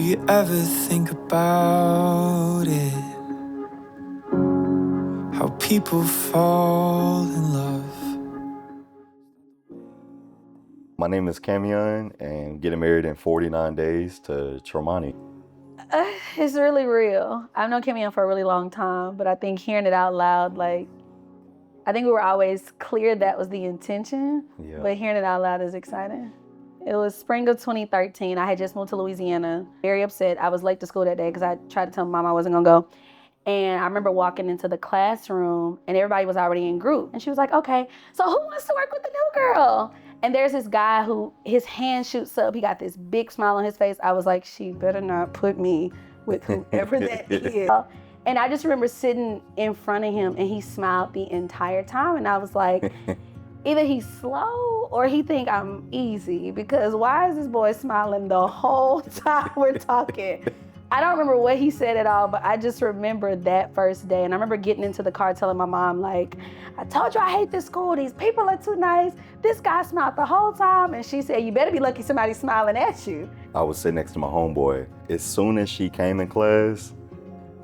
you ever think about it? How people fall in love. My name is Kamione, and getting married in 49 days to Tramauni. It's really real. I've known Kamione for a really long time, but I think hearing it out loud, I think we were always clear that was the intention, but hearing it out loud is exciting. It was spring of 2013. I had just moved to Louisiana. Very upset. I was late to school that day because I tried to tell my mom I wasn't gonna go. And I remember walking into the classroom and everybody was already in group. And she was like, okay, so who wants to work with the new girl? And there's this guy who, his hand shoots up. He got this big smile on his face. I was like, she better not put me with whoever that is. And I just remember sitting in front of him and he smiled the entire time. And I was like, either he's slow or he think I'm easy, because why is this boy smiling the whole time we're talking? I don't remember what he said at all, but I just remember that first day. And I remember getting into the car telling my mom, like, I told you I hate this school. These people are too nice. This guy smiled the whole time. And she said, you better be lucky somebody's smiling at you. I was sitting next to my homeboy. As soon as she came in class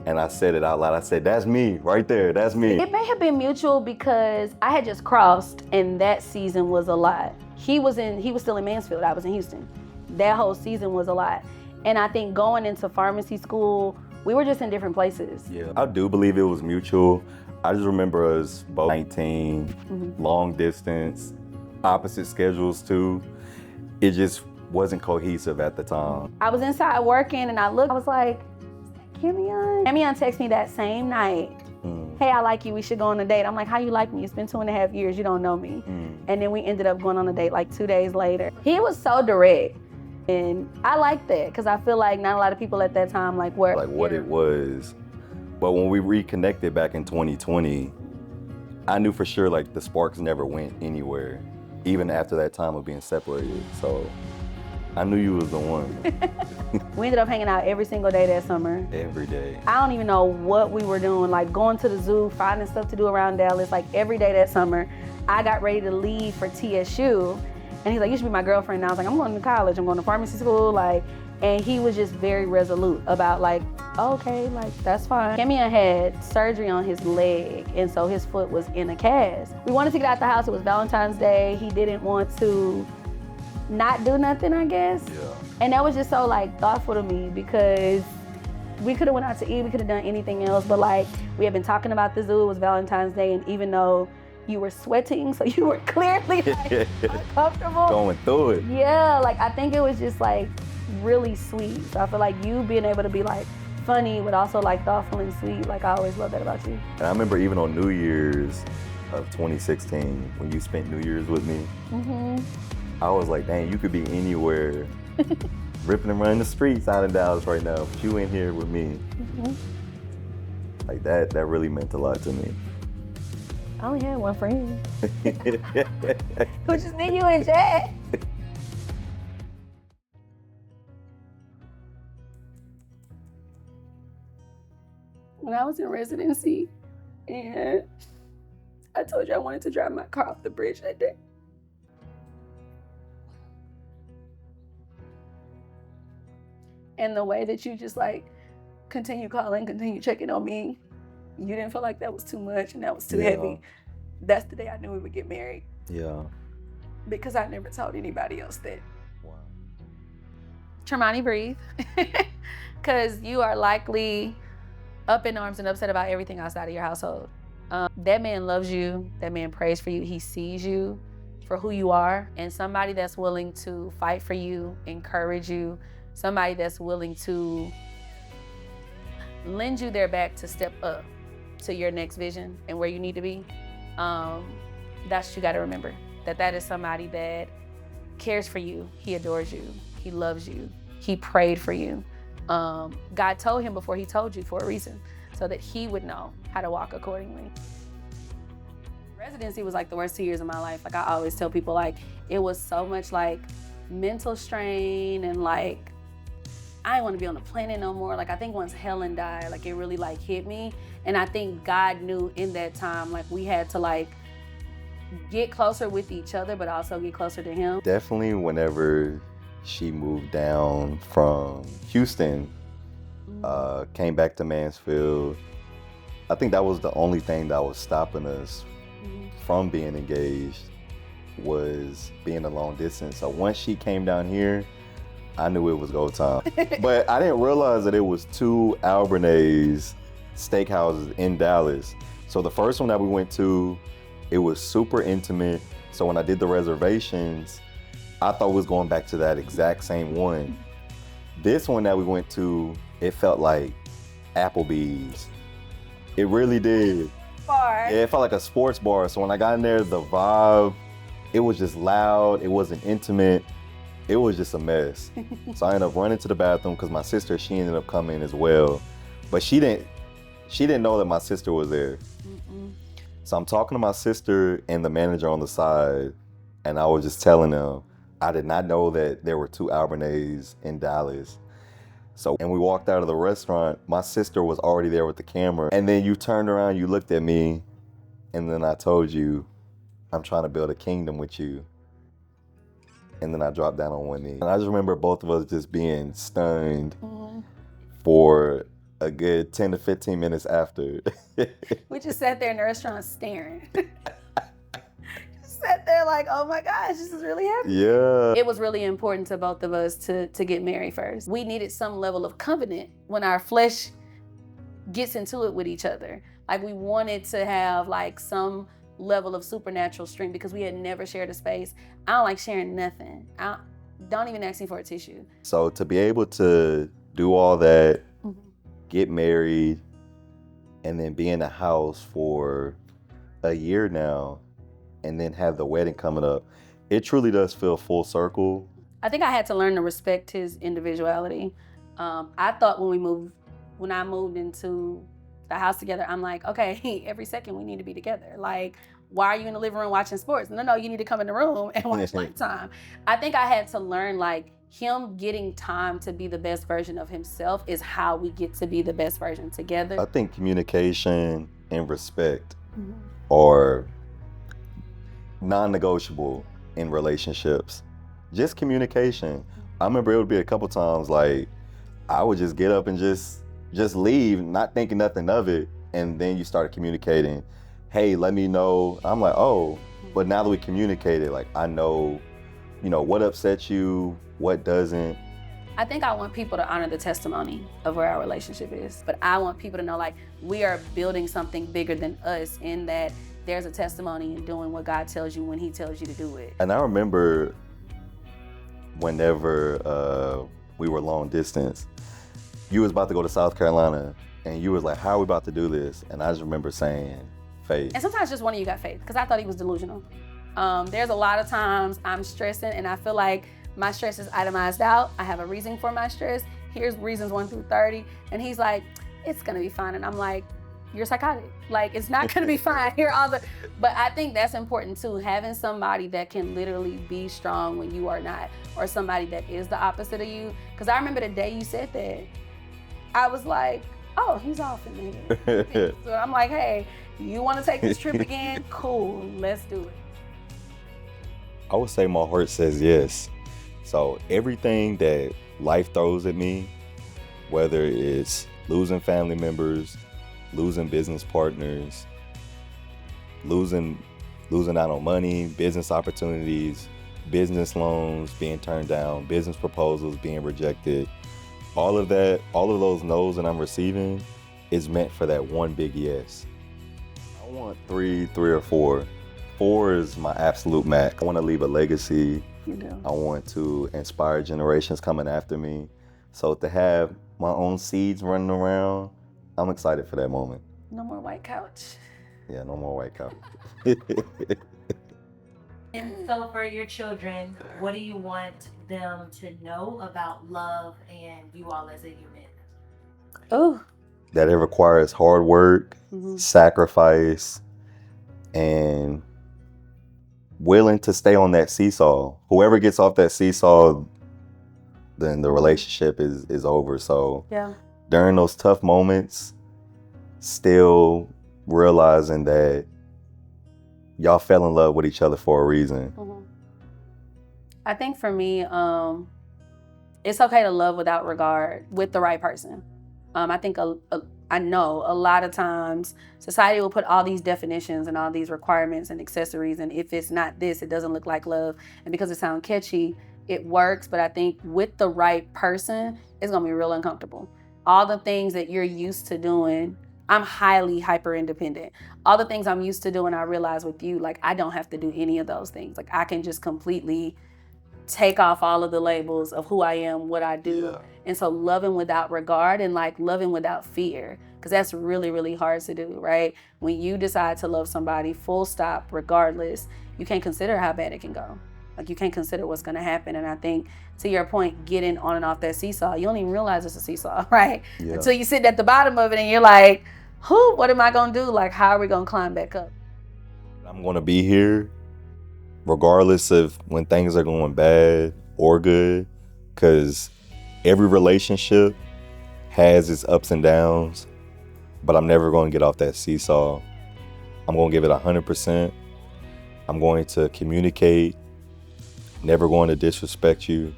and I said it out loud, I said, that's me right there, that's me. It may have been mutual because I had just crossed and that season was a lot. He was still in Mansfield, I was in Houston. That whole season was a lot. And I think going into pharmacy school, we were just in different places. Yeah, I do believe it was mutual. I just remember us both 19, long distance, opposite schedules too. It just wasn't cohesive at the time. I was inside working and I looked, I was like, is that Kamione? Kamione texted me that same night. Hey, I like you, we should go on a date. I'm like, how you like me? It's been 2.5 years, you don't know me. And then we ended up going on a date like 2 days later. He was so direct. And I like that because I feel like not a lot of people at that time were like what it was. But when we reconnected back in 2020, I knew for sure the sparks never went anywhere, even after that time of being separated. So I knew you was the one. We ended up hanging out every single day that summer. Every day. I don't even know what we were doing, going to the zoo, finding stuff to do around Dallas, every day that summer. I got ready to leave for TSU. And he's like, you should be my girlfriend. And I was like, I'm going to college, I'm going to pharmacy school. And he was just very resolute about okay, that's fine. Kamione had surgery on his leg, and so his foot was in a cast. We wanted to get out the house, it was Valentine's Day. He didn't want to not do nothing, I guess. Yeah. And that was just so thoughtful to me because we could have went out to eat, we could have done anything else, but we had been talking about the zoo, it was Valentine's Day, and even though you were sweating, so you were clearly uncomfortable. Going through it. Yeah, I think it was just really sweet. So I feel you being able to be funny, but also thoughtful and sweet. I always love that about you. And I remember even on New Year's of 2016, when you spent New Year's with me, I was like, dang, you could be anywhere, ripping around the streets out in Dallas right now, but you in here with me. That really meant a lot to me. I only had one friend. Which is me, you, and Chad. When I was in residency, and I told you I wanted to drive my car off the bridge that day. And the way that you just continue calling, continue checking on me, you didn't feel like that was too much and that was too heavy. That's the day I knew we would get married. Yeah. Because I never told anybody else that. Wow. Tramauni, breathe. Because you are likely up in arms and upset about everything outside of your household. That man loves you. That man prays for you. He sees you for who you are. And somebody that's willing to fight for you, encourage you, somebody that's willing to lend you their back to step up to your next vision and where you need to be, that's what you gotta remember. That is somebody that cares for you. He adores you. He loves you. He prayed for you. God told him before he told you for a reason, so that he would know how to walk accordingly. Residency was the worst 2 years of my life. I always tell people, it was so much mental strain and I didn't want to be on the planet no more. I think once Helen died, it really hit me. And I think God knew in that time, we had to get closer with each other, but also get closer to him. Definitely whenever She moved down from Houston, came back to Mansfield. I think that was the only thing that was stopping us from being engaged, was being a long distance. So once she came down here, I knew it was go time. But I didn't realize that it was 2 Albanese steakhouses in Dallas. So the first one that we went to, it was super intimate. So when I did the reservations, I thought we was going back to that exact same one. This one that we went to, it felt like Applebee's. It really did. Bar. Yeah, it felt like a sports bar. So when I got in there, the vibe, it was just loud. It wasn't intimate. It was just a mess. So I ended up running to the bathroom because my sister, she ended up coming as well. But she didn't know that my sister was there. So I'm talking to my sister and the manager on the side, and I was just telling them, I did not know that there were 2 Albanese in Dallas. So, and we walked out of the restaurant, my sister was already there with the camera. And then you turned around, you looked at me, and then I told you, I'm trying to build a kingdom with you. And then I dropped down on one knee. And I just remember both of us just being stunned for a good 10 to 15 minutes after. We just sat there in the restaurant staring. Just sat there like, oh my gosh, this is really happening. Yeah. It was really important to both of us to get married first. We needed some level of covenant when our flesh gets into it with each other. Like we wanted to have like some level of supernatural strength because we had never shared a space. I don't like sharing nothing. Don't even ask me for a tissue. So to be able to do all that, get married, and then be in the house for a year now, and then have the wedding coming up, it truly does feel full circle. I think I had to learn to respect his individuality. I thought when I moved into the house together, I'm like, okay, every second we need to be together. Like, why are you in the living room watching sports? No, you need to come in the room and watch Lifetime. I think I had to learn, like, him getting time to be the best version of himself is how we get to be the best version together. I think communication and respect are non-negotiable in relationships. Just communication. I remember it would be a couple times like I would just get up and just leave, not thinking nothing of it, and then you started communicating. Hey, let me know. I'm like, oh, but now that we communicated, like I know, what upsets you, what doesn't. I think I want people to honor the testimony of where our relationship is, but I want people to know like we are building something bigger than us in that there's a testimony in doing what God tells you when he tells you to do it. And I remember whenever we were long distance, you was about to go to South Carolina and you was like, how are we about to do this? And I just remember saying, faith. And sometimes just one of you got faith because I thought he was delusional. There's a lot of times I'm stressing and I feel like my stress is itemized out. I have a reason for my stress. Here's reasons 1 through 30. And he's like, it's gonna be fine. And I'm like, you're psychotic. Like, it's not gonna be fine. But I think that's important too, having somebody that can literally be strong when you are not, or somebody that is the opposite of you. Because I remember the day you said that, I was like, oh, he's off in there. So I'm like, hey, you wanna take this trip again? Cool, let's do it. I would say my heart says yes. So everything that life throws at me, whether it's losing family members, losing business partners, losing out on money, business opportunities, business loans being turned down, business proposals being rejected, all of those no's that I'm receiving is meant for that one big yes. I want three or four. 4 is my absolute max. I want to leave a legacy. You do. I want to inspire generations coming after me. So to have my own seeds running around, I'm excited for that moment. No more white couch. Yeah, no more white couch. And so for your children, what do you want them to know about love and you all as a unit? Oh. That it requires hard work, sacrifice, and willing to stay on that seesaw. Whoever gets off that seesaw, then the relationship is over. So during those tough moments, still realizing that y'all fell in love with each other for a reason. I think for me, It's okay to love without regard with the right person. I think I know a lot of times society will put all these definitions and all these requirements and accessories, and if it's not this, it doesn't look like love. And because it sounds catchy, it works. But I think with the right person, it's gonna be real uncomfortable. All the things that you're used to doing, I'm highly hyper independent. All the things I'm used to doing, I realize with you, like I don't have to do any of those things. Like I can just completely take off all of the labels of who I am, what I do. Yeah. And so loving without regard and like loving without fear, because that's really, really hard to do, right? When you decide to love somebody full stop, regardless, you can't consider how bad it can go. Like you can't consider what's gonna happen. And I think to your point, getting on and off that seesaw, you don't even realize it's a seesaw, right? Yeah. Until you sit at the bottom of it and you're like, what am I gonna do? Like, how are we gonna climb back up? I'm gonna be here regardless of when things are going bad or good, because every relationship has its ups and downs, but I'm never going to get off that seesaw. I'm going to give it 100%. I'm going to communicate, never going to disrespect you.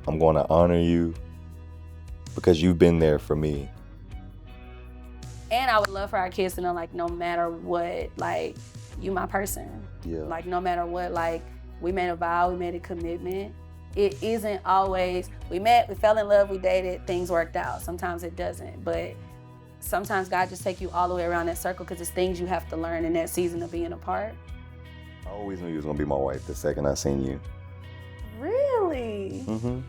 I'm going to honor you because you've been there for me. And I would love for our kids to know, like, no matter what, like, you my person. Yeah. Like, no matter what, like, we made a vow, we made a commitment. It isn't always, we met, we fell in love, we dated, things worked out. Sometimes it doesn't, but sometimes God just take you all the way around that circle because it's things you have to learn in that season of being apart. I always knew you was gonna be my wife the second I seen you. Really? Mm-hmm.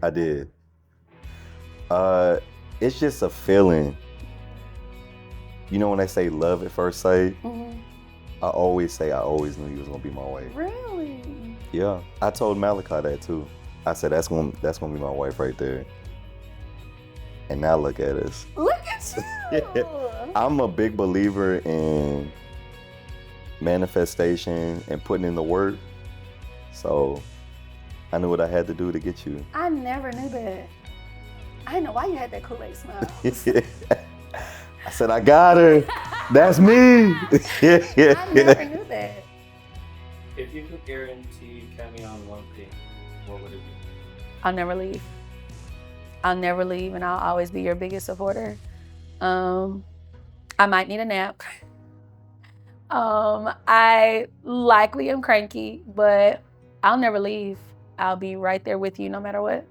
I did. It's just a feeling. You know when they say love at first sight? Mm-hmm. I always say I always knew you was gonna be my wife. Really? Yeah. I told Malachi that too. I said that's gonna be my wife right there. And now look at us. Look at you! I'm a big believer in manifestation and putting in the work. So I knew what I had to do to get you. I never knew that. I didn't know why you had that Kool-Aid smile. I said, I got her. That's me. I never knew that. If you could guarantee Kamione one thing, what would it be? I'll never leave. I'll never leave, and I'll always be your biggest supporter. I might need a nap. I likely am cranky, but I'll never leave. I'll be right there with you no matter what.